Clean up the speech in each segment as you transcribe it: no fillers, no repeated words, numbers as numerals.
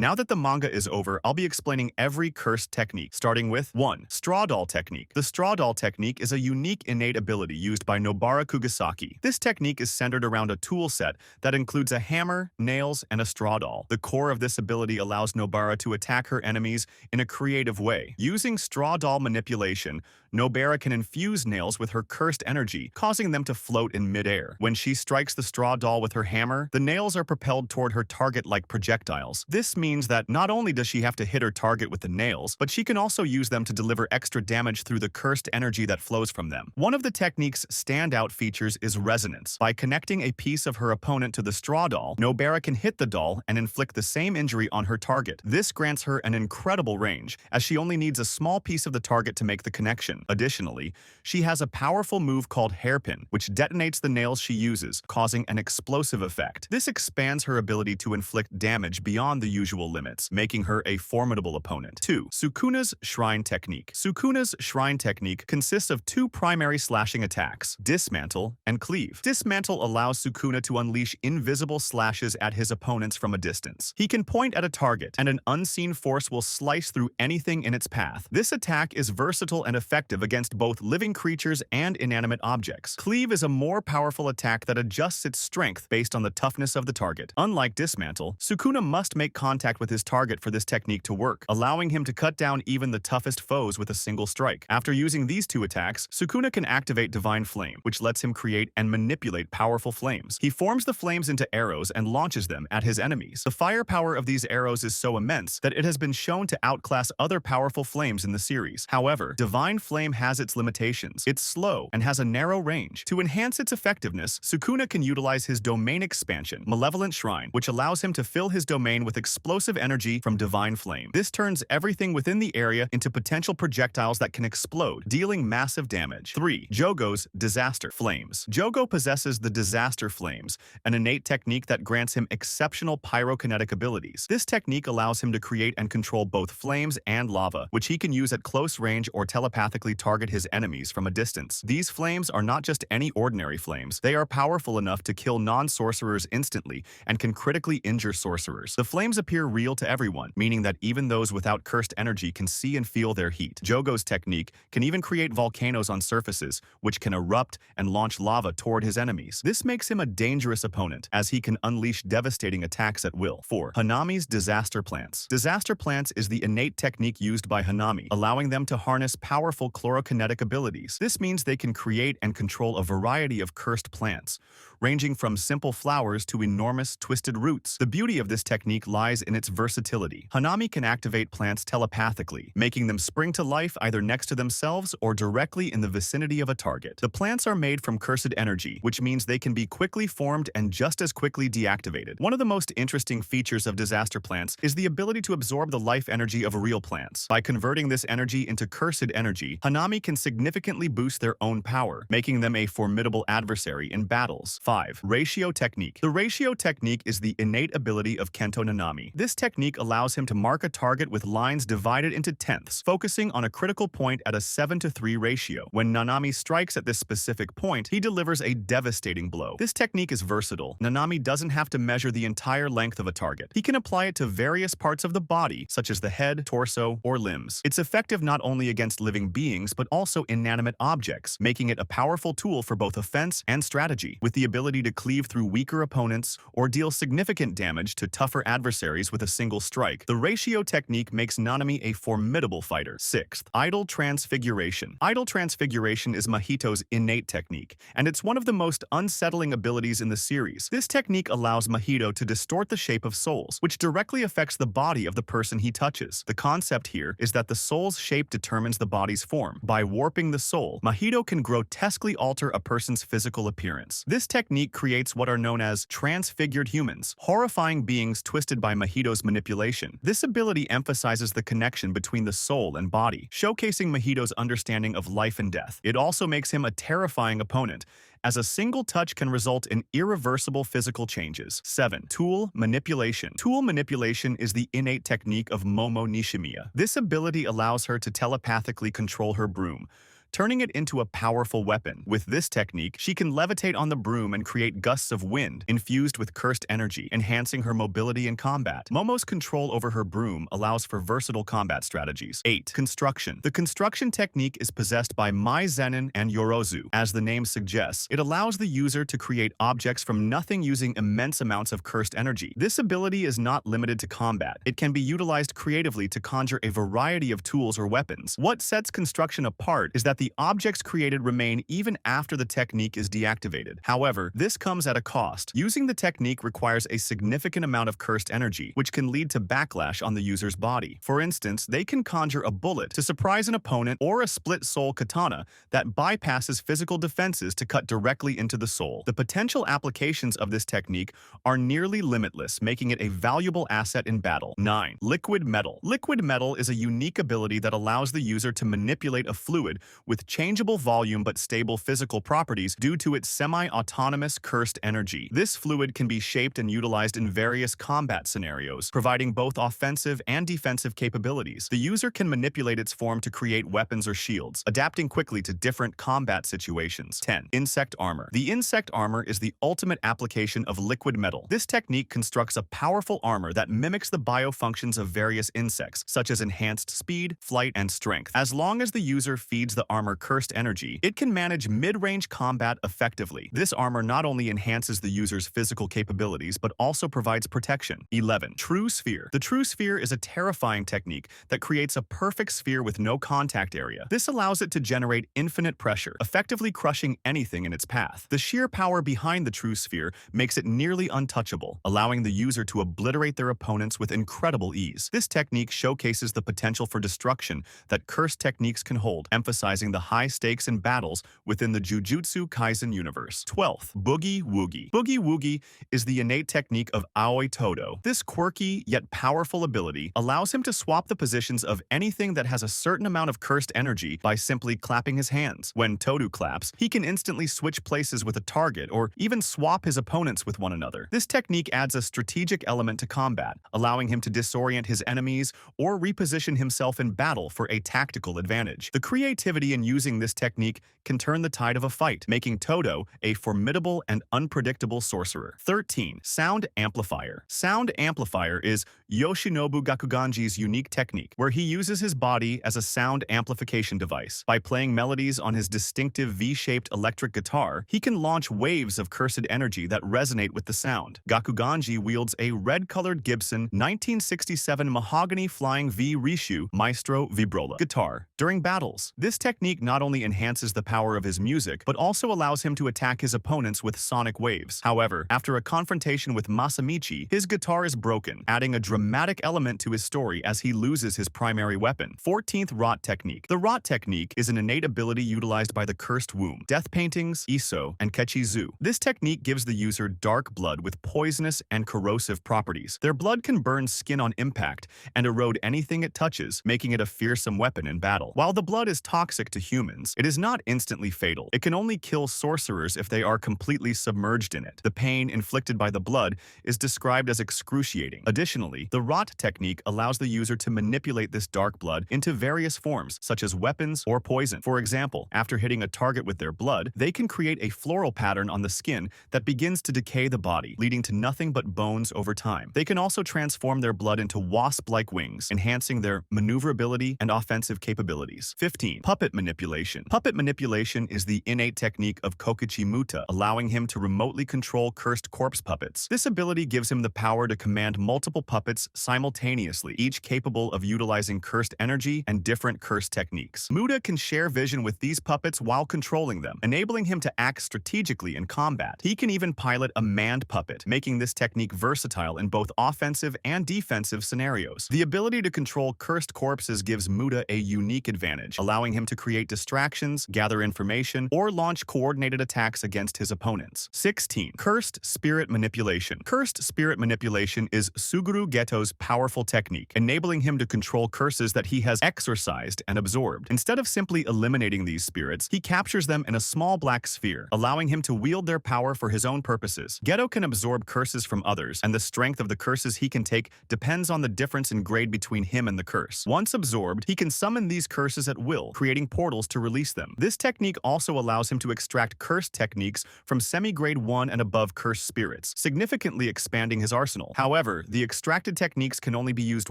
Now that the manga is over, I'll be explaining every cursed technique, starting with 1. Straw Doll Technique. The Straw Doll Technique is a unique innate ability used by Nobara Kugisaki. This technique is centered around a tool set that includes a hammer, nails, and a straw doll. The core of this ability allows Nobara to attack her enemies in a creative way. Using straw doll manipulation, Nobara can infuse nails with her cursed energy, causing them to float in midair. When she strikes the straw doll with her hammer, the nails are propelled toward her target like projectiles. This means that not only does she have to hit her target with the nails, but she can also use them to deliver extra damage through the cursed energy that flows from them. One of the technique's standout features is resonance. By connecting a piece of her opponent to the straw doll, Nobara can hit the doll and inflict the same injury on her target. This grants her an incredible range, as she only needs a small piece of the target to make the connection. Additionally, she has a powerful move called Hairpin, which detonates the nails she uses, causing an explosive effect. This expands her ability to inflict damage beyond the usual limits, making her a formidable opponent. 2. Sukuna's Shrine Technique. Sukuna's Shrine Technique consists of 2 primary slashing attacks, Dismantle and Cleave. Dismantle allows Sukuna to unleash invisible slashes at his opponents from a distance. He can point at a target, and an unseen force will slice through anything in its path. This attack is versatile and effective against both living creatures and inanimate objects. Cleave is a more powerful attack that adjusts its strength based on the toughness of the target. Unlike Dismantle, Sukuna must make contact with his target for this technique to work, allowing him to cut down even the toughest foes with a single strike. After using these 2 attacks, Sukuna can activate Divine Flame, which lets him create and manipulate powerful flames. He forms the flames into arrows and launches them at his enemies. The firepower of these arrows is so immense that it has been shown to outclass other powerful flames in the series. However, Divine Flame has its limitations. It's slow and has a narrow range. To enhance its effectiveness, Sukuna can utilize his domain expansion, Malevolent Shrine, which allows him to fill his domain with explosive energy from Divine Flame. This turns everything within the area into potential projectiles that can explode, dealing massive damage. 3. Jogo's Disaster Flames. Jogo possesses the Disaster Flames, an innate technique that grants him exceptional pyrokinetic abilities. This technique allows him to create and control both flames and lava, which he can use at close range or telepathically target his enemies from a distance. These flames are not just any ordinary flames. They are powerful enough to kill non-sorcerers instantly and can critically injure sorcerers. The flames appear real to everyone, meaning that even those without cursed energy can see and feel their heat. Jogo's technique can even create volcanoes on surfaces, which can erupt and launch lava toward his enemies. This makes him a dangerous opponent, as he can unleash devastating attacks at will. 4. Hanami's Disaster Plants. Disaster Plants is the innate technique used by Hanami, allowing them to harness powerful chlorokinetic abilities. This means they can create and control a variety of cursed plants, ranging from simple flowers to enormous, twisted roots. The beauty of this technique lies in its versatility. Hanami can activate plants telepathically, making them spring to life either next to themselves or directly in the vicinity of a target. The plants are made from cursed energy, which means they can be quickly formed and just as quickly deactivated. One of the most interesting features of disaster plants is the ability to absorb the life energy of real plants. By converting this energy into cursed energy, Hanami can significantly boost their own power, making them a formidable adversary in battles. 5. Ratio Technique. The Ratio Technique is the innate ability of Kento Nanami. This technique allows him to mark a target with lines divided into tenths, focusing on a critical point at a 7:3 ratio. When Nanami strikes at this specific point, he delivers a devastating blow. This technique is versatile. Nanami doesn't have to measure the entire length of a target. He can apply it to various parts of the body, such as the head, torso, or limbs. It's effective not only against living beings, but also inanimate objects, making it a powerful tool for both offense and strategy. With the ability to cleave through weaker opponents or deal significant damage to tougher adversaries with a single strike, the Ratio Technique makes Nanami a formidable fighter. 6th. Idle Transfiguration. Idle Transfiguration is Mahito's innate technique, and it's one of the most unsettling abilities in the series. This technique allows Mahito to distort the shape of souls, which directly affects the body of the person he touches. The concept here is that the soul's shape determines the body's form. By warping the soul, Mahito can grotesquely alter a person's physical appearance. This technique creates what are known as transfigured humans, horrifying beings twisted by Mahito's manipulation. This ability emphasizes the connection between the soul and body, showcasing Mahito's understanding of life and death. It also makes him a terrifying opponent, as a single touch can result in irreversible physical changes. 7. Tool Manipulation. Tool manipulation is the innate technique of Momo Nishimiya. This ability allows her to telepathically control her broom, turning it into a powerful weapon. With this technique, she can levitate on the broom and create gusts of wind infused with cursed energy, enhancing her mobility in combat. Momo's control over her broom allows for versatile combat strategies. 8. Construction. The construction technique is possessed by Mai Zenin and Yorozu. As the name suggests, it allows the user to create objects from nothing using immense amounts of cursed energy. This ability is not limited to combat. It can be utilized creatively to conjure a variety of tools or weapons. What sets construction apart is that the objects created remain even after the technique is deactivated. However, this comes at a cost. Using the technique requires a significant amount of cursed energy, which can lead to backlash on the user's body. For instance, they can conjure a bullet to surprise an opponent or a split-soul katana that bypasses physical defenses to cut directly into the soul. The potential applications of this technique are nearly limitless, making it a valuable asset in battle. 9. Liquid metal. Liquid metal is a unique ability that allows the user to manipulate a fluid with changeable volume but stable physical properties due to its semi-autonomous cursed energy. This fluid can be shaped and utilized in various combat scenarios, providing both offensive and defensive capabilities. The user can manipulate its form to create weapons or shields, adapting quickly to different combat situations. 10. Insect armor. The insect armor is the ultimate application of liquid metal. This technique constructs a powerful armor that mimics the biofunctions of various insects, such as enhanced speed, flight, and strength. As long as the user feeds the armor cursed energy, it can manage mid-range combat effectively. This armor not only enhances the user's physical capabilities, but also provides protection. 11. True Sphere. The True Sphere is a terrifying technique that creates a perfect sphere with no contact area. This allows it to generate infinite pressure, effectively crushing anything in its path. The sheer power behind the True Sphere makes it nearly untouchable, allowing the user to obliterate their opponents with incredible ease. This technique showcases the potential for destruction that cursed techniques can hold, emphasizing the high stakes in battles within the Jujutsu Kaisen universe. 12th. Boogie Woogie. Boogie Woogie is the innate technique of Aoi Todo. This quirky yet powerful ability allows him to swap the positions of anything that has a certain amount of cursed energy by simply clapping his hands. When Todo claps, he can instantly switch places with a target or even swap his opponents with one another. This technique adds a strategic element to combat, allowing him to disorient his enemies or reposition himself in battle for a tactical advantage. The creativity in using this technique can turn the tide of a fight, making Todo a formidable and unpredictable sorcerer. 13. Sound Amplifier. Sound Amplifier is Yoshinobu Gakuganji's unique technique, where he uses his body as a sound amplification device. By playing melodies on his distinctive V-shaped electric guitar, he can launch waves of cursed energy that resonate with the sound. Gakuganji wields a red-colored Gibson 1967 mahogany flying V Rishu Maestro Vibrola guitar during battles. This technique not only enhances the power of his music, but also allows him to attack his opponents with sonic waves. However, after a confrontation with Masamichi, his guitar is broken, adding a dramatic element to his story as he loses his primary weapon. 14th Rot Technique. The Rot Technique is an innate ability utilized by the Cursed Womb, Death Paintings, Iso, and Kechizu. This technique gives the user dark blood with poisonous and corrosive properties. Their blood can burn skin on impact and erode anything it touches, making it a fearsome weapon in battle. While the blood is toxic to humans, it is not instantly fatal. It can only kill sorcerers if they are completely submerged in it. The pain inflicted by the blood is described as excruciating. Additionally, the Rot technique allows the user to manipulate this dark blood into various forms, such as weapons or poison. For example, after hitting a target with their blood, they can create a floral pattern on the skin that begins to decay the body, leading to nothing but bones over time. They can also transform their blood into wasp-like wings, enhancing their maneuverability and offensive capabilities. 15. Puppet Manipulation. Puppet manipulation is the innate technique of Kokichi Muta, allowing him to remotely control cursed corpse puppets. This ability gives him the power to command multiple puppets simultaneously, each capable of utilizing cursed energy and different cursed techniques. Muta can share vision with these puppets while controlling them, enabling him to act strategically in combat. He can even pilot a manned puppet, making this technique versatile in both offensive and defensive scenarios. The ability to control cursed corpses gives Muta a unique advantage, allowing him to create distractions, gather information, or launch coordinated attacks against his opponents. 16. Cursed Spirit Manipulation. Cursed Spirit Manipulation is Suguru Geto's powerful technique, enabling him to control curses that he has exorcised and absorbed. Instead of simply eliminating these spirits, he captures them in a small black sphere, allowing him to wield their power for his own purposes. Geto can absorb curses from others, and the strength of the curses he can take depends on the difference in grade between him and the curse. Once absorbed, he can summon these curses at will, creating portals to release them. This technique also allows him to extract cursed techniques from semi-grade 1 and above cursed spirits, significantly expanding his arsenal. However, the extracted techniques can only be used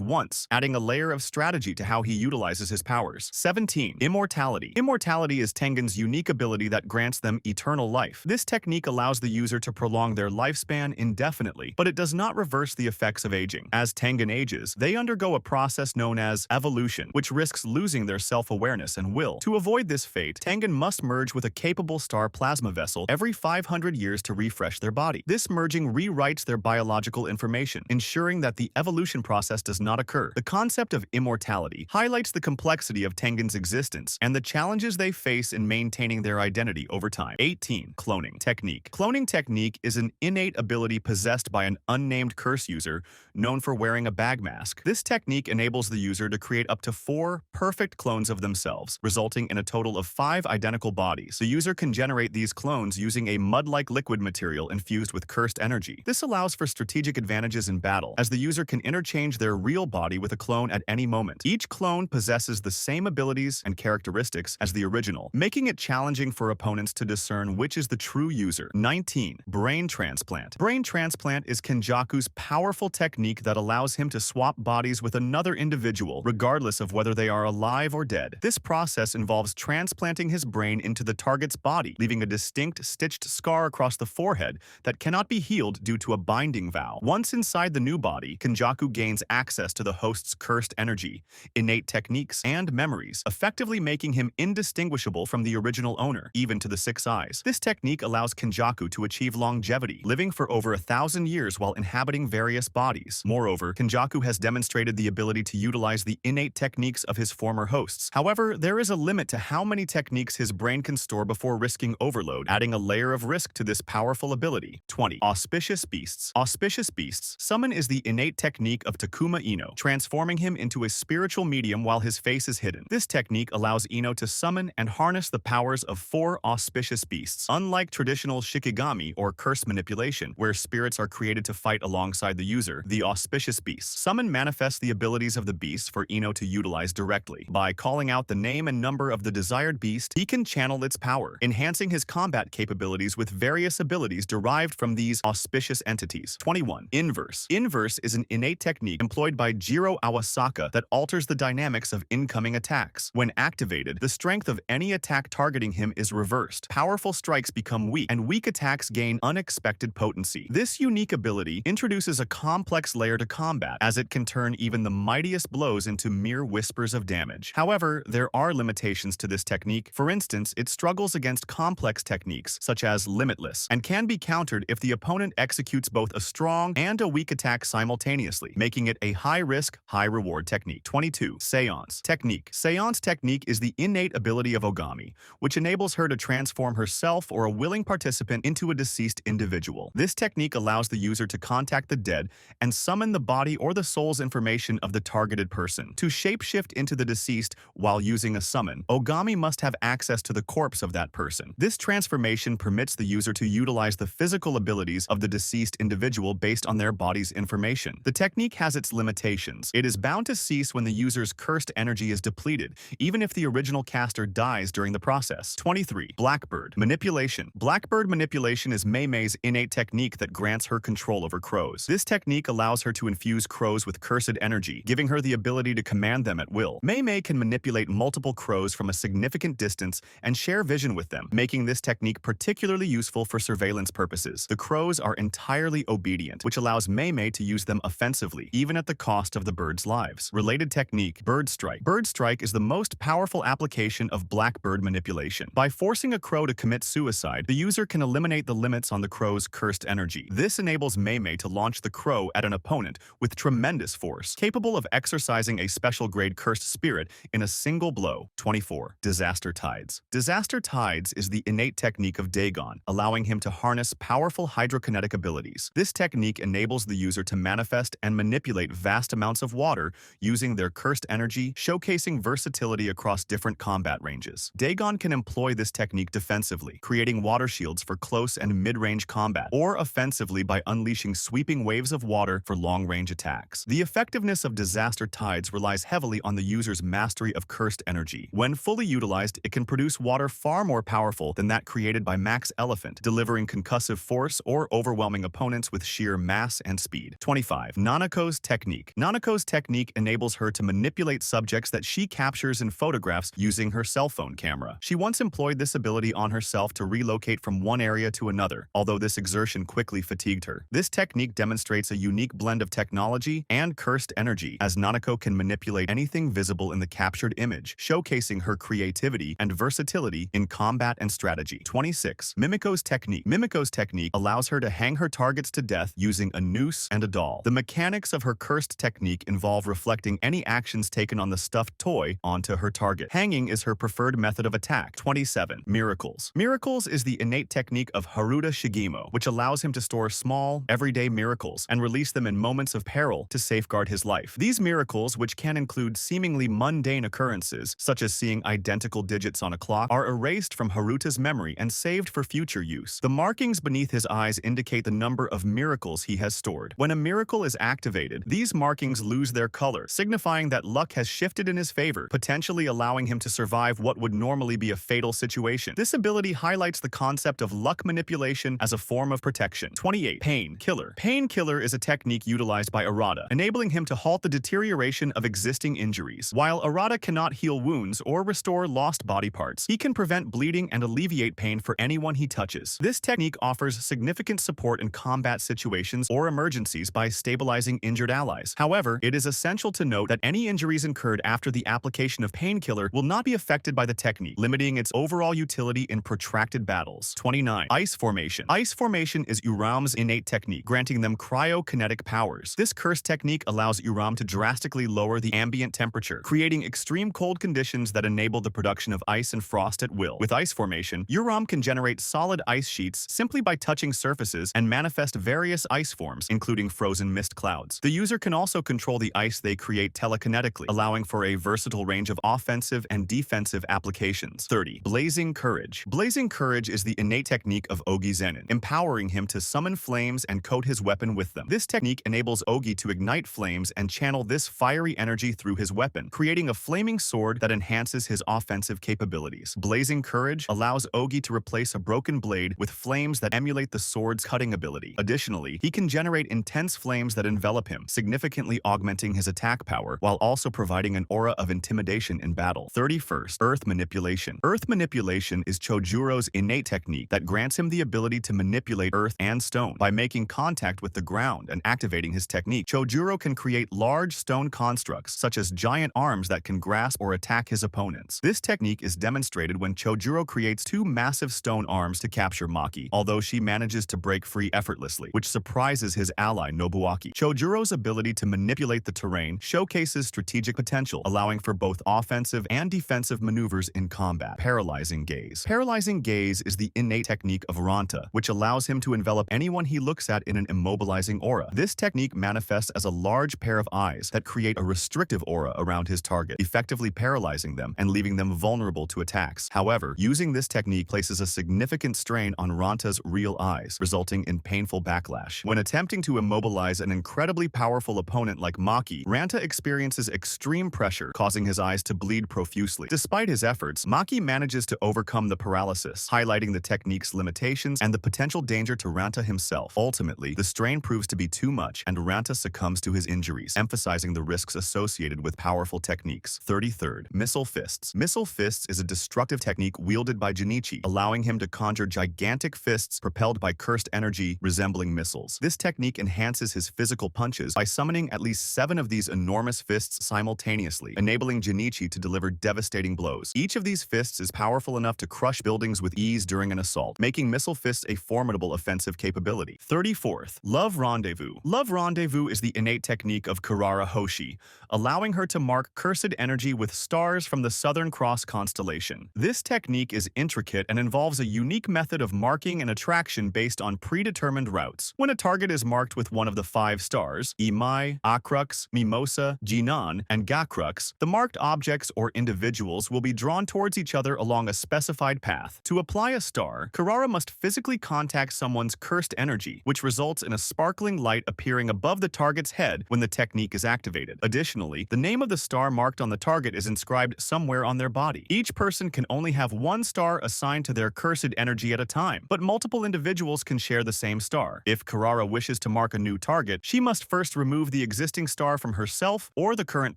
once, adding a layer of strategy to how he utilizes his powers. 17. Immortality. Immortality is Tengen's unique ability that grants them eternal life. This technique allows the user to prolong their lifespan indefinitely, but it does not reverse the effects of aging. As Tengen ages, they undergo a process known as evolution, which risks losing their self-awareness and will. To avoid this fate, Tengen must merge with a capable star plasma vessel every 500 years to refresh their body. This merging rewrites their biological information, ensuring that the evolution process does not occur. The concept of immortality highlights the complexity of Tengen's existence and the challenges they face in maintaining their identity over time. 18. Cloning technique. Cloning technique is an innate ability possessed by an unnamed curse user known for wearing a bag mask. This technique enables the user to create up to 4 perfect clones of themselves, resulting in a total of 5 identical bodies. The user can generate these clones using a mud-like liquid material infused with cursed energy. This allows for strategic advantages in battle, as the user can interchange their real body with a clone at any moment. Each clone possesses the same abilities and characteristics as the original, making it challenging for opponents to discern which is the true user. 19. Brain transplant. Brain transplant is Kenjaku's powerful technique that allows him to swap bodies with another individual, regardless of whether they are alive or dead. This process involves transplanting his brain into the target's body, leaving a distinct stitched scar across the forehead that cannot be healed due to a binding vow. Once inside the new body, Kenjaku gains access to the host's cursed energy, innate techniques, and memories, effectively making him indistinguishable from the original owner, even to the 6 eyes. This technique allows Kenjaku to achieve longevity, living for over 1,000 years while inhabiting various bodies. Moreover, Kenjaku has demonstrated the ability to utilize the innate techniques of his former hosts. However, there is a limit to how many techniques his brain can store before risking overload, adding a layer of risk to this powerful ability. 20. Auspicious beasts. Auspicious beasts. Summon is the innate technique of Takuma Ino, transforming him into a spiritual medium while his face is hidden. This technique allows Ino to summon and harness the powers of 4 auspicious beasts. Unlike traditional shikigami or curse manipulation, where spirits are created to fight alongside the user, the auspicious beasts summon manifests the abilities of the beast for Ino to utilize directly. By calling out the name and number of the desired beast, he can channel its power, enhancing his combat capabilities with various abilities derived from these auspicious entities. 21. Inverse. Inverse is an innate technique employed by Jiro Awasaka that alters the dynamics of incoming attacks. When activated, the strength of any attack targeting him is reversed. Powerful strikes become weak, and weak attacks gain unexpected potency. This unique ability introduces a complex layer to combat, as it can turn even the mightiest blows into mere whispers of damage. However, there are limitations to this technique. For instance, it struggles against complex techniques, such as Limitless, and can be countered if the opponent executes both a strong and a weak attack simultaneously, making it a high-risk, high-reward technique. 22. Seance technique. Seance technique is the innate ability of Ogami, which enables her to transform herself or a willing participant into a deceased individual. This technique allows the user to contact the dead and summon the body or the soul's information of the targeted person. To shapeshift into the deceased while using a summon, Ogami must have access to the corpse of that person. This transformation permits the user to utilize the physical abilities of the deceased individual based on their body's information. The technique has its limitations. It is bound to cease when the user's cursed energy is depleted, even if the original caster dies during the process. 23. Blackbird manipulation. Blackbird manipulation is Mei-Mei's innate technique that grants her control over crows. This technique allows her to infuse crows with cursed energy, giving her the ability to command them at will. Mei-Mei can manipulate multiple crows from a significant distance and share vision with them, making this technique particularly useful for surveillance purposes. The crows are entirely obedient, which allows Mei-Mei to use them offensively, even at the cost of the birds' lives. Related technique, Bird Strike. Bird Strike is the most powerful application of Blackbird manipulation. By forcing a crow to commit suicide, the user can eliminate the limits on the crow's cursed energy. This enables Mei-Mei to launch the crow at an opponent with tremendous force, capable of exercising a special grade cursed spirit in a single blow. 24. Disaster Tides. Disaster Tides is the innate technique of Dagon, allowing him to harness powerful hydrokinetic abilities. This technique enables the user to manifest and manipulate vast amounts of water using their cursed energy, showcasing versatility across different combat ranges. Dagon can employ this technique defensively, creating water shields for close and mid-range combat, or offensively by unleashing sweeping waves of water for long-range attacks. The effectiveness of Disaster Tides relies heavily on the user's mastery of cursed energy. When fully utilized, it can produce water far more powerful than that created by Max Elephant, delivering concussive force or overwhelming opponents with sheer mass and speed. 25. Nanako's technique. Nanako's technique enables her to manipulate subjects that she captures in photographs using her cell phone camera. She once employed this ability on herself to relocate from one area to another, although this exertion quickly fatigued her. This technique demonstrates a unique blend of technology and cursed energy, as Nanako can manipulate anything visible in the captured image, showcasing her creativity and versatility in combat and strategy. 26. Mimiko's technique. Mimiko's technique allows her to hang her targets to death using a noose and a doll. The mechanics of her cursed technique involve reflecting any actions taken on the stuffed toy onto her target. Hanging is her preferred method of attack. 27. Miracles. Miracles is the innate technique of Haruta Shigemo, which allows him to store small, everyday miracles and release them in moments of peril to safeguard his life. These miracles, which can include seemingly mundane occurrences, such as seeing identical digits on a clock, are erased from Haruta's memory and saved for future use. The markings beneath his eyes indicate the number of miracles he has stored. When a miracle is activated, these markings lose their color, signifying that luck has shifted in his favor, potentially allowing him to survive what would normally be a fatal situation. This ability highlights the concept of luck manipulation as a form of protection. 28. Painkiller. Painkiller is a technique utilized by Arata, enabling him to halt the deterioration of existing injuries. While Arata cannot heal wounds or restore lost body parts, he can prevent bleeding and alleviate pain for anyone he touches. This technique offers significant support in combat situations or emergencies by stabilizing injured allies. However, it is essential to note that any injuries incurred after the application of painkiller will not be affected by the technique, limiting its overall utility in protracted battles. 29. Ice formation. Ice formation is Uram's innate technique, granting them cryokinetic powers. This curse technique allows Uram to drastically lower the ambient temperature, creating extreme cold conditions that enable the production of ice and frost at will. With ice formation, Uram can generate solid ice sheets simply by touching surfaces and manifest various ice forms, including frozen mist clouds. The user can also control the ice they create telekinetically, allowing for a versatile range of offensive and defensive applications. 30. Blazing Courage. Blazing Courage is the innate technique of Ogi Zenin, empowering him to summon flames and coat his weapon with them. This technique enables Ogi to ignite flames and channel this fiery energy through his weapon, creating a flaming sword that enhances his offensive capabilities. Blazing Courage allows Ogi to replace a broken blade with flames that emulate the sword's cutting ability. Additionally, he can generate intense flames that envelop him, significantly augmenting his attack power while also providing an aura of intimidation in battle. 31st. Earth Manipulation. Earth Manipulation is Chojuro's innate technique that grants him the ability to manipulate earth and stone. By making contact with the ground and activating his technique, Chojuro can create large stone constructs, such as giant arms that can grasp or attack his opponents. This technique is demonstrated when Chojuro creates two massive stone arms to capture Maki, although she manages to break free effortlessly, which surprises his ally Nobuaki. Chojuro's ability to manipulate the terrain showcases strategic potential, allowing for both offensive and defensive maneuvers in combat. Paralyzing Gaze. Paralyzing Gaze is the innate technique of Ranta, which allows him to envelop anyone he looks at in an immobilizing aura. This technique manifests as a large pair of eyes that create a restrictive aura around his target, effectively paralyzing them and leaving them vulnerable to attacks. However, using this technique places a significant strain on Ranta's real eyes, resulting in painful backlash. When attempting to immobilize an incredibly powerful opponent like Maki, Ranta experiences extreme pressure, causing his eyes to bleed profusely. Despite his efforts, Maki manages to overcome the paralysis, highlighting the technique's limitations and the potential danger to Ranta himself. Ultimately, the strain proves to be too much, and Ranta succumbs to his injuries, emphasizing the risks associated with powerful techniques. 33rd. Missile Fists. Missile Fists is a destructive technique wielded by Junichi, allowing him to conjure gigantic fists propelled by cursed energy resembling missiles. This technique enhances his physical punches by summoning at least 7 of these enormous fists simultaneously, enabling Junichi to deliver devastating blows. Each of these fists is powerful enough to crush buildings with ease during an assault, making Missile Fists a formidable offensive capability. 34th. Love Rendezvous. Love Rendezvous is the innate technique of Kurara Hoshi, allowing her to mark cursed energy with stars from the Southern Cross constellation. This technique is intricate and involves a unique method of marking an attraction based on predetermined routes. When a target is marked with one of the 5 stars, Imai, Akrux, Mimosa, Jinan, and Gakrux, the marked objects or individuals will be drawn towards each other along a specified path. To apply a star, Kurara must physically contact someone's cursed energy, which results in a sparkling light appearing above the target's head when the technique is activated. Additionally, the name of the star marked on the target is inscribed somewhere on their body. Each person can only have one star assigned to their cursed energy at a time, but multiple individuals can share the same star. If Karara wishes to mark a new target, she must first remove the existing star from herself or the current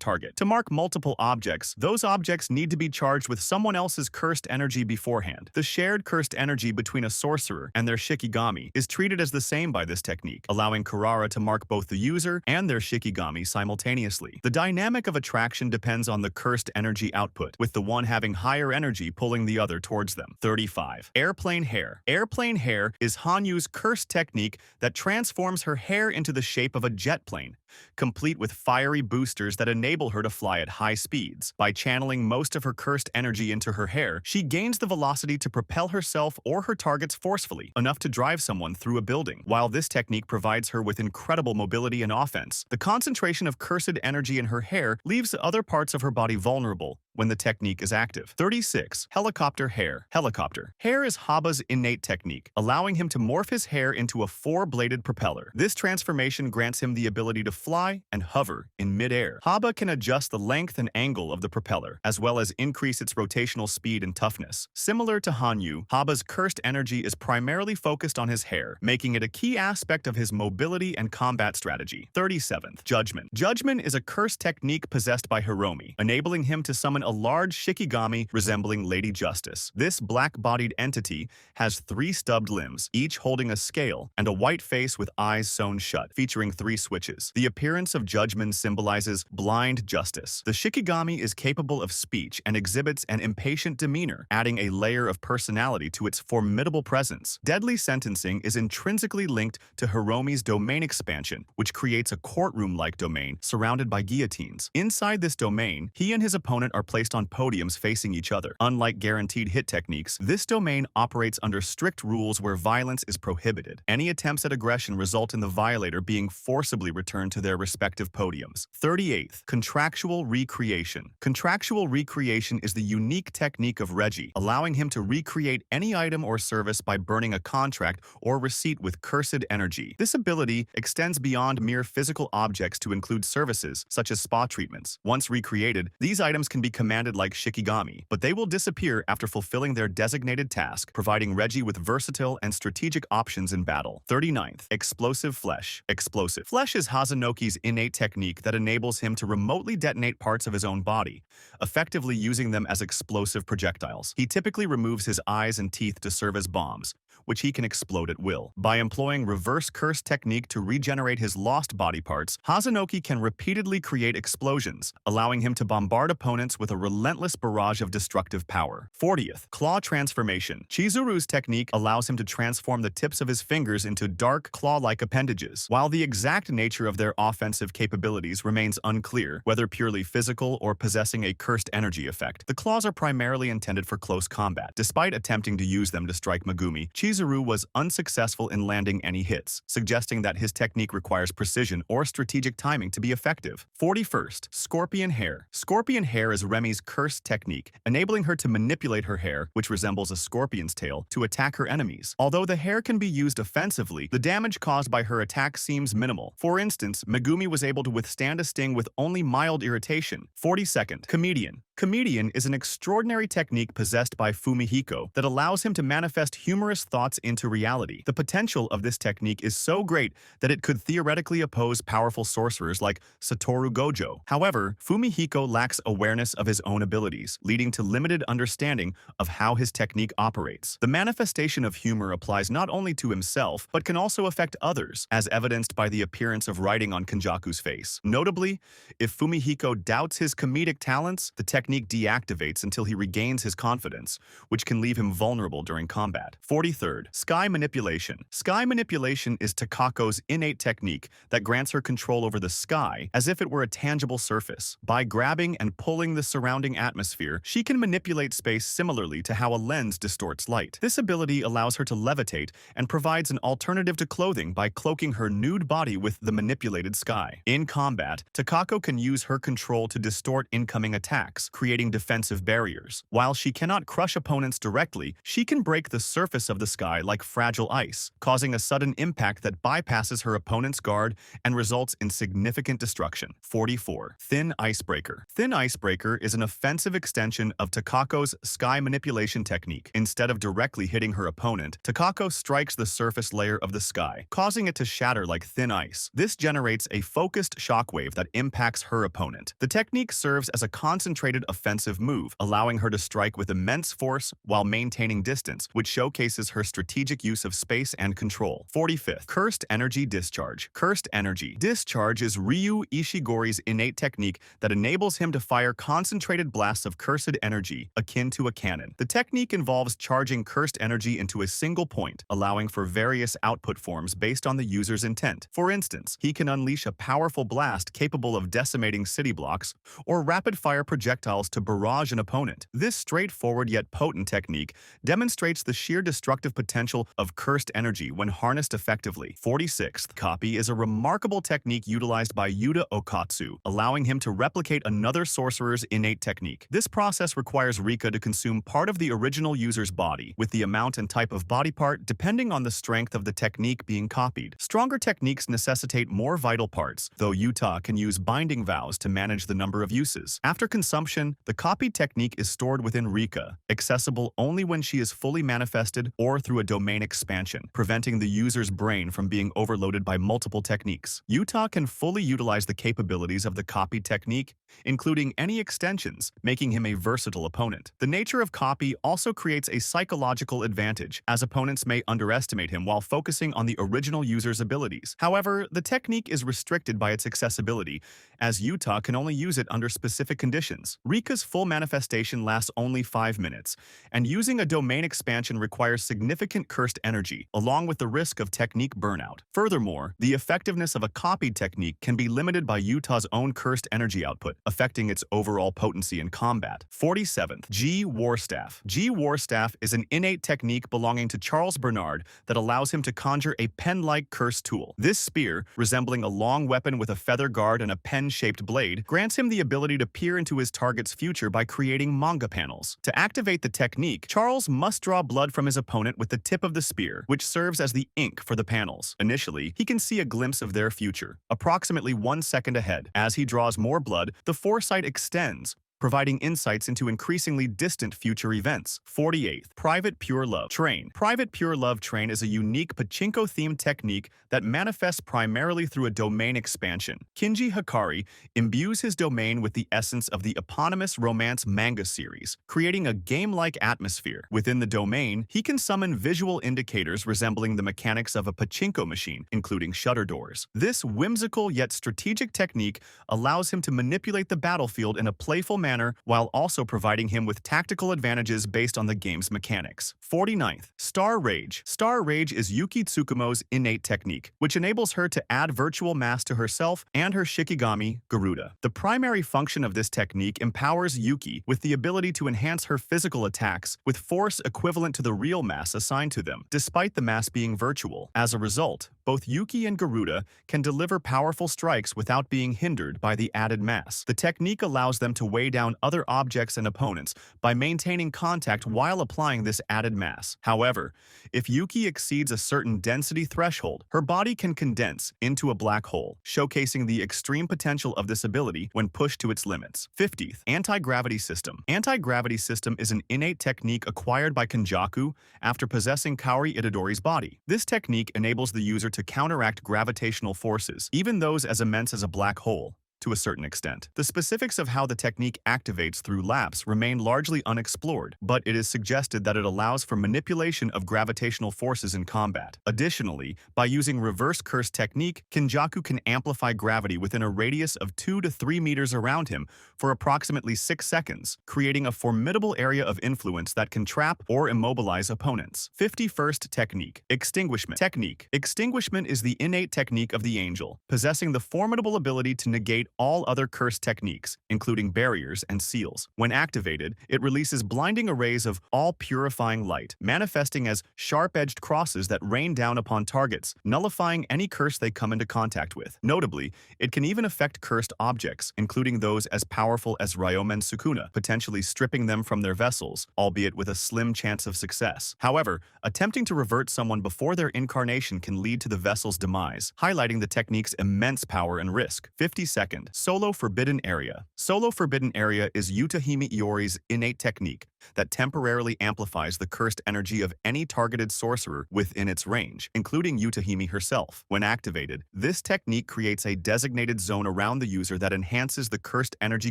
target. To mark multiple objects, those objects need to be charged with someone else's cursed energy beforehand. The shared cursed energy between a sorcerer and their Shikigami is treated as the same by this technique, allowing Karara to mark both the user and their Shikigami simultaneously. The dynamic of attraction depends on the cursed energy output, with the one having higher energy pulling the other towards them. 35. Airplane hair. Airplane hair is Hanyu's cursed technique that transforms her hair into the shape of a jet plane, complete with fiery boosters that enable her to fly at high speeds. By channeling most of her cursed energy into her hair, she gains the velocity to propel herself or her targets forcefully, enough to drive someone through a building. While this technique provides her with incredible mobility and offense, the concentration of cursed energy in her hair leaves other parts of her body vulnerable when the technique is active. 36. Helicopter hair. Helicopter hair is Haba's innate technique, allowing him to morph his hair into a four-bladed propeller. This transformation grants him the ability to fly and hover in mid-air. Haba can adjust the length and angle of the propeller, as well as increase its rotational speed and toughness. Similar to Hanyu, Haba's cursed energy is primarily focused on his hair, making it a key aspect of his mobility and combat strategy. 37th. Judgment. Judgment is a cursed technique possessed by Hiromi, enabling him to summon a large Shikigami resembling Lady Justice. This black-bodied entity has 3 stubbed limbs, each holding a scale, and a white face with eyes sewn shut, featuring 3 switches. The appearance of Judgment symbolizes blind justice. The Shikigami is capable of speech and exhibits an impatient demeanor, adding a layer of personality to its formidable presence. Deadly sentencing is intrinsically linked to Hiromi's domain expansion, which creates a courtroom-like domain surrounded by guillotines. Inside this domain, he and his opponent are placed on podiums facing each other. Unlike guaranteed hit techniques, this domain operates under strict rules where violence is prohibited. Any attempts at aggression result in the violator being forcibly returned to their respective podiums. 38th. Contractual Re-Creation. Contractual Re-Creation is the unique technique of Reggie, allowing him to recreate any item or service by burning a contract or receipt with cursed energy. This ability extends beyond mere physical objects to include services, such as spa treatments. Once recreated, these items can be commanded like Shikigami, but they will disappear after fulfilling their designated task, providing Reggie with versatile and strategic options in battle. 39th. Explosive Flesh. Explosive Flesh is Hazanoki's innate technique that enables him to remotely detonate parts of his own body, effectively using them as explosive projectiles. He typically removes his eyes and teeth to serve as bombs, which he can explode at will. By employing reverse curse technique to regenerate his lost body parts, Hazanoki can repeatedly create explosions, allowing him to bombard opponents with a relentless barrage of destructive power. 40th. Claw Transformation. Chizuru's technique allows him to transform the tips of his fingers into dark, claw-like appendages. While the exact nature of their offensive capabilities remains unclear, whether purely physical or possessing a cursed energy effect, the claws are primarily intended for close combat. Despite attempting to use them to strike Megumi, Chizuru was unsuccessful in landing any hits, suggesting that his technique requires precision or strategic timing to be effective. 41st. Scorpion Hair. Scorpion Hair is Remi's cursed technique, enabling her to manipulate her hair, which resembles a scorpion's tail, to attack her enemies. Although the hair can be used offensively, the damage caused by her attack seems minimal. For instance, Megumi was able to withstand a sting with only mild irritation. 42nd. Comedian. Comedian is an extraordinary technique possessed by Fumihiko that allows him to manifest humorous thoughts into reality. The potential of this technique is so great that it could theoretically oppose powerful sorcerers like Satoru Gojo. However, Fumihiko lacks awareness of his own abilities, leading to limited understanding of how his technique operates. The manifestation of humor applies not only to himself, but can also affect others, as evidenced by the appearance of writing on Kenjaku's face. Notably, if Fumihiko doubts his comedic talents, the technique deactivates until he regains his confidence, which can leave him vulnerable during combat. 43rd. Sky Manipulation. Sky Manipulation is Takako's innate technique that grants her control over the sky as if it were a tangible surface. By grabbing and pulling the surrounding atmosphere, she can manipulate space similarly to how a lens distorts light. This ability allows her to levitate and provides an alternative to clothing by cloaking her nude body with the manipulated sky. In combat, Takako can use her control to distort incoming attacks, creating defensive barriers. While she cannot crush opponents directly, she can break the surface of the sky like fragile ice, causing a sudden impact that bypasses her opponent's guard and results in significant destruction. 44. Thin Icebreaker. Thin Icebreaker is an offensive extension of Takako's sky manipulation technique. Instead of directly hitting her opponent, Takako strikes the surface layer of the sky, causing it to shatter like thin ice. This generates a focused shockwave that impacts her opponent. The technique serves as a concentrated offensive move, allowing her to strike with immense force while maintaining distance, which showcases her strategic use of space and control. 45th. Cursed Energy Discharge. Cursed Energy Discharge is Ryu Ishigori's innate technique that enables him to fire concentrated blasts of cursed energy, akin to a cannon. The technique involves charging cursed energy into a single point, allowing for various output forms based on the user's intent. For instance, he can unleash a powerful blast capable of decimating city blocks, or rapid-fire projectiles to barrage an opponent. This straightforward yet potent technique demonstrates the sheer destructive potential of cursed energy when harnessed effectively. 46th. Copy is a remarkable technique utilized by Yuta Okatsu, allowing him to replicate another sorcerer's innate technique. This process requires Rika to consume part of the original user's body, with the amount and type of body part depending on the strength of the technique being copied. Stronger techniques necessitate more vital parts, though Yuta can use binding vows to manage the number of uses. After consumption, the copied technique is stored within Rika, accessible only when she is fully manifested or through a domain expansion, preventing the user's brain from being overloaded by multiple techniques. Yuta can fully utilize the capabilities of the copied technique, including any extensions, making him a versatile opponent. The nature of copy also creates a psychological advantage, as opponents may underestimate him while focusing on the original user's abilities. However, the technique is restricted by its accessibility, as Yuta can only use it under specific conditions. Rika's full manifestation lasts only 5 minutes, and using a domain expansion requires significant cursed energy, along with the risk of technique burnout. Furthermore, the effectiveness of a copied technique can be limited by Yuta's own cursed energy output, affecting its overall potency in combat. 47th. G Warstaff. G Warstaff is an innate technique belonging to Charles Bernard that allows him to conjure a pen-like curse tool. This spear, resembling a long weapon with a feather guard and a pen-shaped blade, grants him the ability to peer into his target's future by creating manga panels. To activate the technique, Charles must draw blood from his opponent with the tip of the spear, which serves as the ink for the panels. Initially, he can see a glimpse of their future, approximately 1 second ahead. As he draws more blood, the foresight extends, providing insights into increasingly distant future events. 48th. Private Pure Love Train. Private Pure Love Train is a unique pachinko-themed technique that manifests primarily through a domain expansion. Kinji Hakari imbues his domain with the essence of the eponymous romance manga series, creating a game-like atmosphere. Within the domain, he can summon visual indicators resembling the mechanics of a pachinko machine, including shutter doors. This whimsical yet strategic technique allows him to manipulate the battlefield in a playful manner while also providing him with tactical advantages based on the game's mechanics. 49th. Star Rage. Star Rage is Yuki Tsukumo's innate technique, which enables her to add virtual mass to herself and her Shikigami, Garuda. The primary function of this technique empowers Yuki with the ability to enhance her physical attacks with force equivalent to the real mass assigned to them, despite the mass being virtual. As a result, both Yuki and Garuda can deliver powerful strikes without being hindered by the added mass. The technique allows them to weigh down other objects and opponents by maintaining contact while applying this added mass. However, if Yuki exceeds a certain density threshold, her body can condense into a black hole, showcasing the extreme potential of this ability when pushed to its limits. 50th. Anti-Gravity System. Anti-Gravity System is an innate technique acquired by Kenjaku after possessing Kaori Itadori's body. This technique enables the user to counteract gravitational forces, even those as immense as a black hole, to a certain extent. The specifics of how the technique activates through lapse remain largely unexplored, but it is suggested that it allows for manipulation of gravitational forces in combat. Additionally, by using reverse curse technique, Kenjaku can amplify gravity within a radius of 2 to 3 meters around him for approximately 6 seconds, creating a formidable area of influence that can trap or immobilize opponents. 51st Technique. Extinguishment Technique. Extinguishment is the innate technique of the angel, possessing the formidable ability to negate all other curse techniques, including barriers and seals. When activated, it releases blinding arrays of all-purifying light, manifesting as sharp-edged crosses that rain down upon targets, nullifying any curse they come into contact with. Notably, it can even affect cursed objects, including those as powerful as Ryomen Sukuna, potentially stripping them from their vessels, albeit with a slim chance of success. However, attempting to revert someone before their incarnation can lead to the vessel's demise, highlighting the technique's immense power and risk. 52nd, Solo Forbidden Area. Solo Forbidden Area is Yutahime Iori's innate technique that temporarily amplifies the cursed energy of any targeted sorcerer within its range, including Yutahime herself. When activated, this technique creates a designated zone around the user that enhances the cursed energy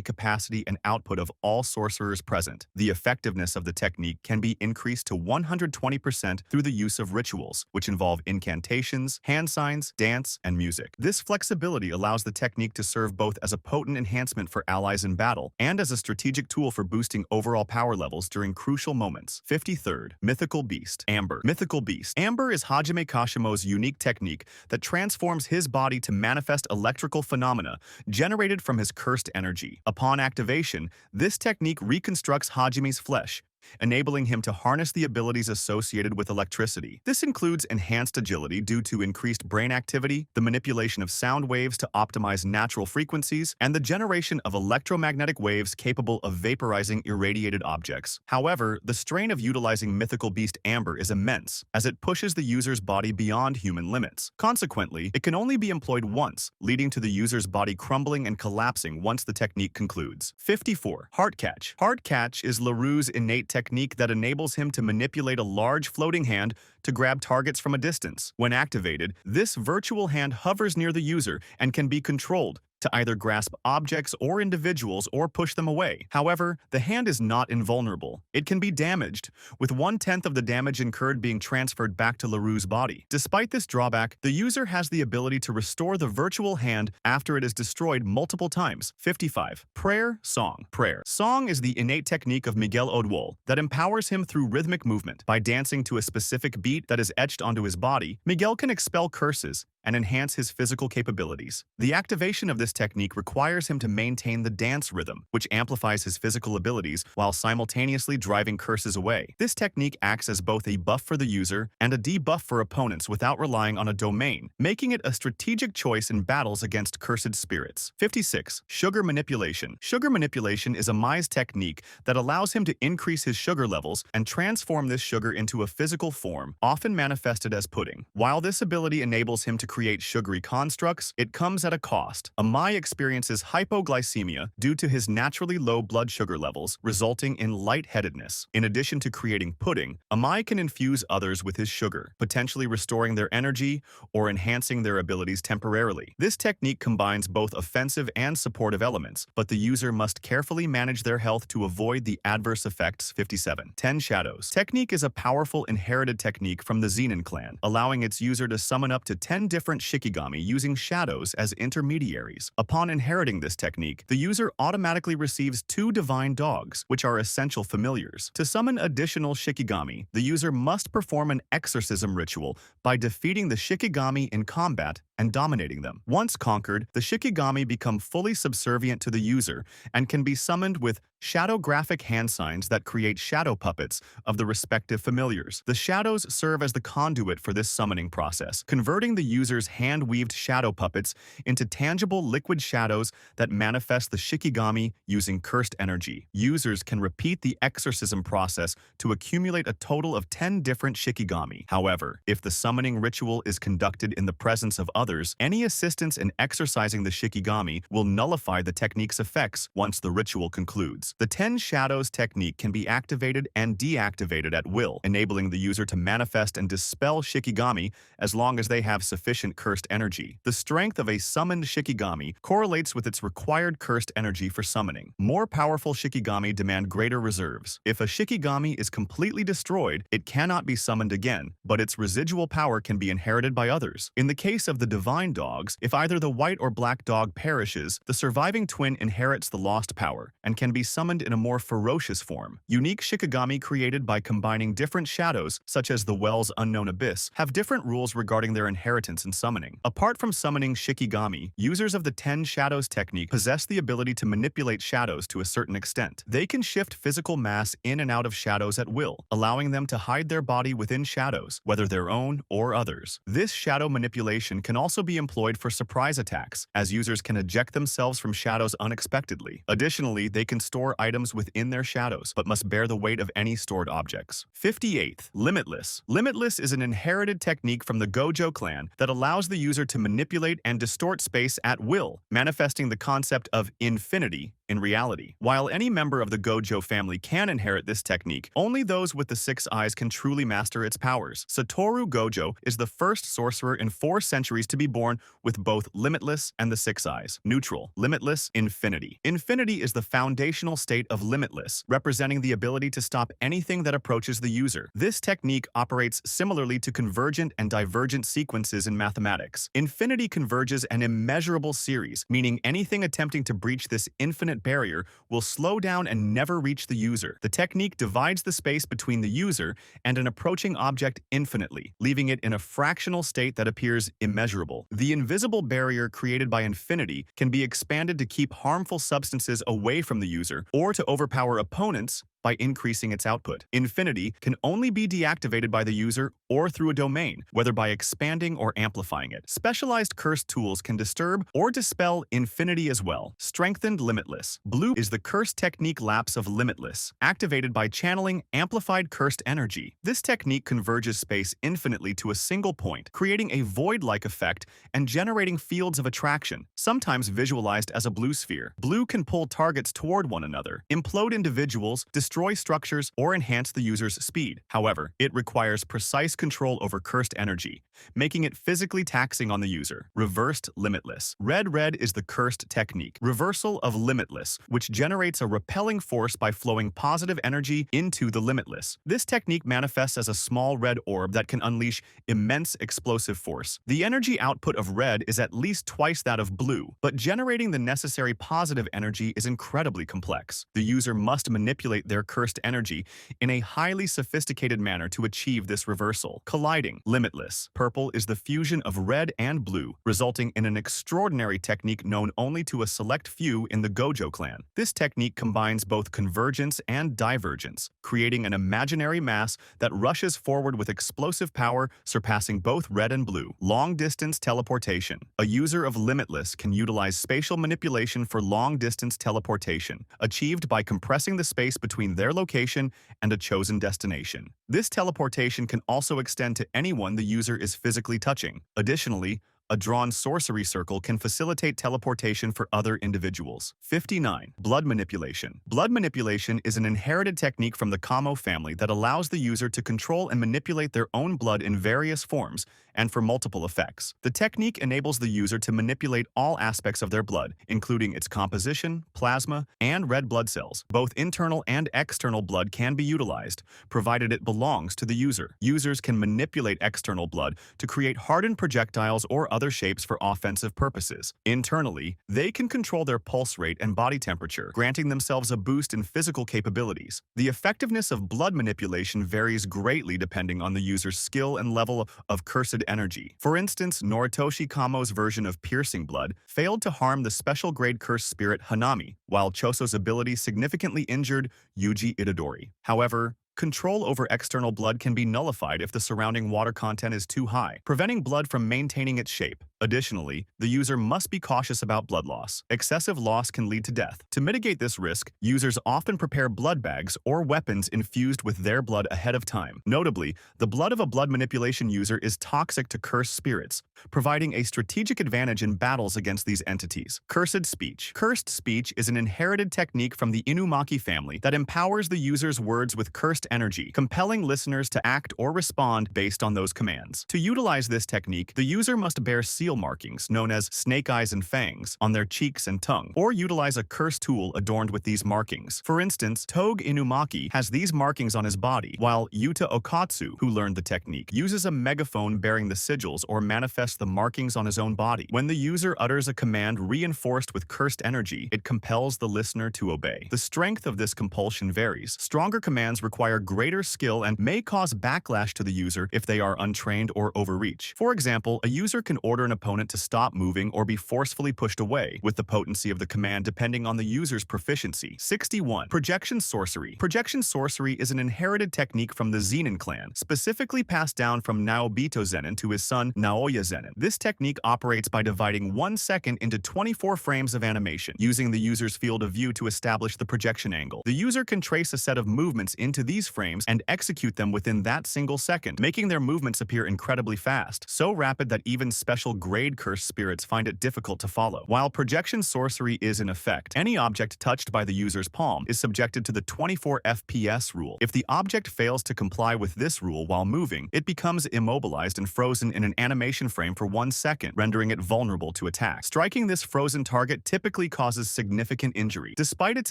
capacity and output of all sorcerers present. The effectiveness of the technique can be increased to 120% through the use of rituals, which involve incantations, hand signs, dance, and music. This flexibility allows the technique to serve both as a potent enhancement for allies in battle and as a strategic tool for boosting overall power levels during crucial moments. 53rd, Mythical Beast Amber. Mythical Beast Amber is Hajime Kashimo's unique technique that transforms his body to manifest electrical phenomena generated from his cursed energy. Upon activation, this technique reconstructs Hajime's flesh, enabling him to harness the abilities associated with electricity. This includes enhanced agility due to increased brain activity, the manipulation of sound waves to optimize natural frequencies, and the generation of electromagnetic waves capable of vaporizing irradiated objects. However, the strain of utilizing Mythical Beast Amber is immense, as it pushes the user's body beyond human limits. Consequently, it can only be employed once, leading to the user's body crumbling and collapsing once the technique concludes. 54. Heart Catch. Heart Catch is Larue's innate technique that enables him to manipulate a large floating hand to grab targets from a distance. When activated, this virtual hand hovers near the user and can be controlled to either grasp objects or individuals or push them away. However, the hand is not invulnerable. It can be damaged, with 1/10 of the damage incurred being transferred back to Larue's body. Despite this drawback, the user has the ability to restore the virtual hand after it is destroyed multiple times. 55. Prayer, Song. Prayer. Song is the innate technique of Miguel Odwol that empowers him through rhythmic movement. By dancing to a specific beat that is etched onto his body, Miguel can expel curses and enhance his physical capabilities. The activation of this technique requires him to maintain the dance rhythm, which amplifies his physical abilities while simultaneously driving curses away. This technique acts as both a buff for the user and a debuff for opponents without relying on a domain, making it a strategic choice in battles against cursed spirits. 56. Sugar Manipulation. Sugar Manipulation is a Mai's technique that allows him to increase his sugar levels and transform this sugar into a physical form, often manifested as pudding. While this ability enables him to create sugary constructs, it comes at a cost. A Mai experiences hypoglycemia due to his naturally low blood sugar levels, resulting in lightheadedness. In addition to creating pudding, a Mai can infuse others with his sugar, potentially restoring their energy or enhancing their abilities temporarily. This technique combines both offensive and supportive elements, but the user must carefully manage their health to avoid the adverse effects. 57. 10 Shadows. Technique is a powerful inherited technique from the Zenin clan, allowing its user to summon up to 10 different Shikigami using shadows as intermediaries. Upon inheriting this technique, the user automatically receives 2 divine dogs, which are essential familiars. To summon additional Shikigami, the user must perform an exorcism ritual by defeating the Shikigami in combat and dominating them. Once conquered, the Shikigami become fully subservient to the user and can be summoned with shadow graphic hand signs that create shadow puppets of the respective familiars. The shadows serve as the conduit for this summoning process, converting the user's hand-weaved shadow puppets into tangible liquid shadows that manifest the Shikigami using cursed energy. Users can repeat the exorcism process to accumulate a total of 10 different Shikigami. However, if the summoning ritual is conducted in the presence of others, any assistance in exorcising the Shikigami will nullify the technique's effects once the ritual concludes. The 10 Shadows technique can be activated and deactivated at will, enabling the user to manifest and dispel Shikigami as long as they have sufficient cursed energy. The strength of a summoned Shikigami correlates with its required cursed energy for summoning. More powerful Shikigami demand greater reserves. If a Shikigami is completely destroyed, it cannot be summoned again, but its residual power can be inherited by others. In the case of the divine dogs, if either the white or black dog perishes, the surviving twin inherits the lost power and can be summoned in a more ferocious form. Unique Shikigami created by combining different shadows, such as the Well's Unknown Abyss, have different rules regarding their inheritance and summoning. Apart from summoning Shikigami, users of the 10 Shadows technique possess the ability to manipulate shadows to a certain extent. They can shift physical mass in and out of shadows at will, allowing them to hide their body within shadows, whether their own or others. This shadow manipulation can also be employed for surprise attacks, as users can eject themselves from shadows unexpectedly. Additionally, they can store items within their shadows, but must bear the weight of any stored objects. 58th. Limitless. Limitless is an inherited technique from the Gojo clan that allows the user to manipulate and distort space at will, manifesting the concept of infinity in reality. While any member of the Gojo family can inherit this technique, only those with the 6 eyes can truly master its powers. Satoru Gojo is the first sorcerer in 4 centuries to be born with both Limitless and the 6 eyes. Neutral. Limitless. Infinity. Infinity is the foundational state of Limitless, representing the ability to stop anything that approaches the user. This technique operates similarly to convergent and divergent sequences in mathematics. Infinity converges an immeasurable series, meaning anything attempting to breach this infinite barrier will slow down and never reach the user. The technique divides the space between the user and an approaching object infinitely, leaving it in a fractional state that appears immeasurable. The invisible barrier created by infinity can be expanded to keep harmful substances away from the user or to overpower opponents by increasing its output. Infinity can only be deactivated by the user or through a domain, whether by expanding or amplifying it. Specialized cursed tools can disturb or dispel infinity as well. Strengthened Limitless. Blue is the cursed technique lapse of Limitless, activated by channeling amplified cursed energy. This technique converges space infinitely to a single point, creating a void-like effect and generating fields of attraction, sometimes visualized as a blue sphere. Blue can pull targets toward one another, implode individuals, destroy structures, or enhance the user's speed. However, it requires precise control over cursed energy, making it physically taxing on the user. Reversed Limitless. Red is the cursed technique. Reversal of Limitless, which generates a repelling force by flowing positive energy into the Limitless. This technique manifests as a small red orb that can unleash immense explosive force. The energy output of red is at least twice that of blue, but generating the necessary positive energy is incredibly complex. The user must manipulate their cursed energy in a highly sophisticated manner to achieve this reversal. Colliding Limitless. Purple is the fusion of red and blue, resulting in an extraordinary technique known only to a select few in the Gojo clan. This technique combines both convergence and divergence, creating an imaginary mass that rushes forward with explosive power, surpassing both red and blue. Long-distance teleportation. A user of Limitless can utilize spatial manipulation for long-distance teleportation, achieved by compressing the space between their location and a chosen destination. This teleportation can also extend to anyone the user is physically touching. Additionally, a drawn sorcery circle can facilitate teleportation for other individuals. 59. Blood Manipulation. Blood manipulation is an inherited technique from the Kamo family that allows the user to control and manipulate their own blood in various forms and for multiple effects. The technique enables the user to manipulate all aspects of their blood, including its composition, plasma, and red blood cells. Both internal and external blood can be utilized, provided it belongs to the user. Users can manipulate external blood to create hardened projectiles or other shapes for offensive purposes. Internally, they can control their pulse rate and body temperature, granting themselves a boost in physical capabilities. The effectiveness of blood manipulation varies greatly depending on the user's skill and level of cursed energy. For instance, Noritoshi Kamo's version of Piercing Blood failed to harm the special-grade cursed spirit Hanami, while Choso's ability significantly injured Yuji Itadori. However, control over external blood can be nullified if the surrounding water content is too high, preventing blood from maintaining its shape. Additionally, the user must be cautious about blood loss. Excessive loss can lead to death. To mitigate this risk, users often prepare blood bags or weapons infused with their blood ahead of time. Notably, the blood of a blood manipulation user is toxic to cursed spirits, providing a strategic advantage in battles against these entities. Cursed Speech. Cursed speech is an inherited technique from the Inumaki family that empowers the user's words with cursed energy, compelling listeners to act or respond based on those commands. To utilize this technique, the user must bear seal facial markings, known as snake eyes and fangs, on their cheeks and tongue, or utilize a curse tool adorned with these markings. For instance, Toge Inumaki has these markings on his body, while Yuta Okatsu, who learned the technique, uses a megaphone bearing the sigils or manifests the markings on his own body. When the user utters a command reinforced with cursed energy, it compels the listener to obey. The strength of this compulsion varies. Stronger commands require greater skill and may cause backlash to the user if they are untrained or overreach. For example, a user can order an opponent to stop moving or be forcefully pushed away, with the potency of the command depending on the user's proficiency. 61. Projection Sorcery. Projection Sorcery is an inherited technique from the Zenin clan, specifically passed down from Naobito Zenin to his son Naoya Zenin. This technique operates by dividing 1 second into 24 frames of animation, using the user's field of view to establish the projection angle. The user can trace a set of movements into these frames and execute them within that single second, making their movements appear incredibly fast, so rapid that even special grade cursed spirits find it difficult to follow. While projection sorcery is in effect, any object touched by the user's palm is subjected to the 24 FPS rule. If the object fails to comply with this rule while moving, it becomes immobilized and frozen in an animation frame for 1 second, rendering it vulnerable to attack. Striking this frozen target typically causes significant injury. Despite its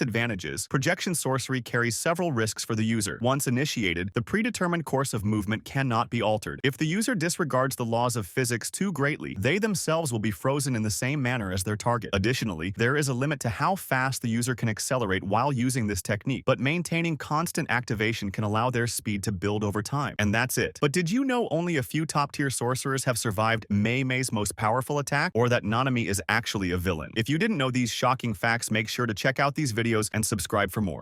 advantages, projection sorcery carries several risks for the user. Once initiated, the predetermined course of movement cannot be altered. If the user disregards the laws of physics too greatly, they themselves will be frozen in the same manner as their target. Additionally, there is a limit to how fast the user can accelerate while using this technique, but maintaining constant activation can allow their speed to build over time. And that's it. But did you know only a few top-tier sorcerers have survived Mei's most powerful attack, or that Nanami is actually a villain? If you didn't know these shocking facts, make sure to check out these videos and subscribe for more.